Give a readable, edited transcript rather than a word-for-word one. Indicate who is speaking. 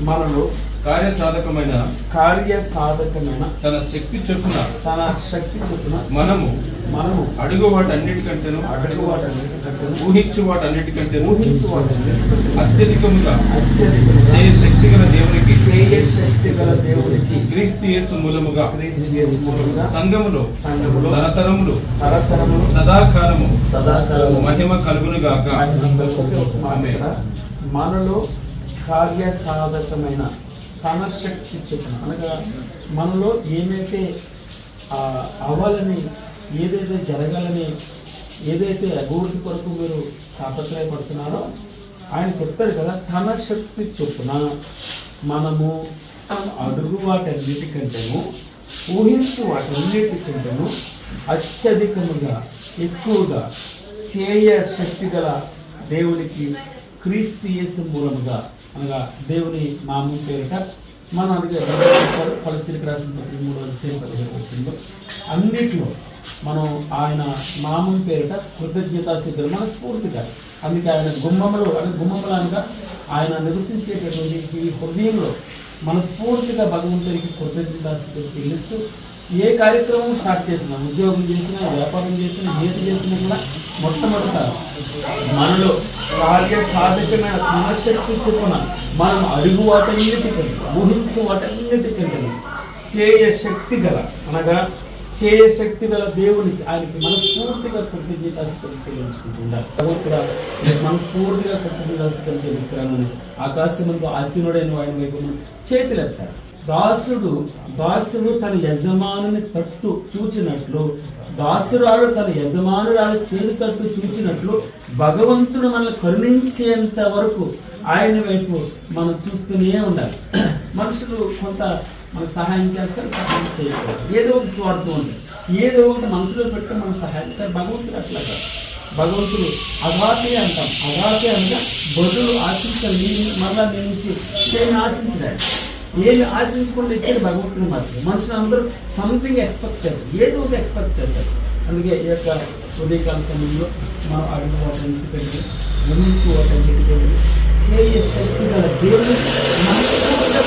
Speaker 1: మనలో
Speaker 2: కార్యసాధకమైన
Speaker 1: తన శక్తి చొప్పున మనము
Speaker 2: అడుగు వాటన్నిటికంటేను ఊహించు వాటన్నిటికంటేను అత్యధికముగా చేయ శక్తి గల దేవునికి క్రీస్తు యేసు మూలముగా సంఘములో తరతరములు సదాకాలము మహిమ కలుగును గాక.
Speaker 1: మనలో కార్యసాధకమైన తన శక్తి చొప్పున అనగా మనలో ఏమైతే అవ్వాలని, ఏదైతే జరగాలని, ఏదైతే అభివృద్ధి కొరకు మీరు తాపత్రయపడుతున్నారో ఆయన చెప్తారు కదా, తన శక్తి చొప్పున మనము అడుగు వాటన్నిటికంటేను ఊహించు వాటన్నిటికంటేను అత్యధికముగా ఎక్కువగా చేయ శక్తి గల దేవునికి క్రీస్తు యేసు మూలముగా అనగా దేవుని నామం పేరిట మన పరిస్థితికి రాసిన 3:15 అన్నిటిలో మనం ఆయన నామం పేరిట కృతజ్ఞతాసిద్ధులు మనస్ఫూర్తిగా. అందుకే ఆయన గుమ్మములు అనగా ఆయన నివసించేటటువంటి ఈ హృదయంలో మనస్ఫూర్తిగా భగవంతుడికి కృతజ్ఞతాసిద్ధులు చెల్లిస్తూ ఏ కార్యక్రమం స్టార్ట్ చేసినా, ఉద్యోగం చేసినా, వ్యాపారం చేసినా, ఏది చేసినా కూడా మొట్టమొదట మనలో కార్యసాధకమైన తన శక్తి చొప్పున మనం అడుగు వాటన్నిటికంటే ఊహించు వాటన్నిటికంటే చేయ శక్తి గల అనగా చేయ శక్తి గల దేవునికి ఆయనకి మనస్ఫూర్తిగా కృతజ్ఞతాస్తుతులు చెల్లించుకుంటున్నారు. కూడా మనస్ఫూర్తిగా కృతజ్ఞతాస్తుతులు చెల్లిస్తున్నానని ఆకాశమందు ఆసీనుడైన ఆయన వైపు చేతులెత్తారు. దాసుడు తన యజమానుని తట్టు చూచినట్లు, దాసురాలు తన యజమానురాలు చేతి తట్టు చూచినట్లు భగవంతుడు మనల్ని కరుణించేంత వరకు ఆయన వైపు మనం చూస్తూనే ఉండాలి. మనుషులు కొంత మనకు సహాయం చేస్తారు, సహాయం చేయకూడదు. ఏదో ఒక స్వార్థం ఉంటుంది, ఏదో ఒకటి మనసులో పెట్టి మనం సహాయం. భగవంతుడు అట్లా కాదు. భగవంతుడు అగాపే అంటాం. అగాపే అనగా బదులు ఆశించాలి, మరలా నుంచి ఏమి ఆశించలేదు, ఏమి ఆశించకుండా ఇచ్చేది భగవంతుని మాత్రం. మనుషులు అందరూ సంథింగ్ ఎక్స్పెక్ట్ చేస్తారు, ఏదో ఒక ఎక్స్పెక్ట్ చేస్తారు. అందుకే ఈ యొక్క ఉదయకాల సమయంలో మనం అడుగు వాటన్నిటికంటే ఊహించు వాటన్నిటికంటే చేయ శక్తి గల దేవుడు మనస్ఫూర్తిగా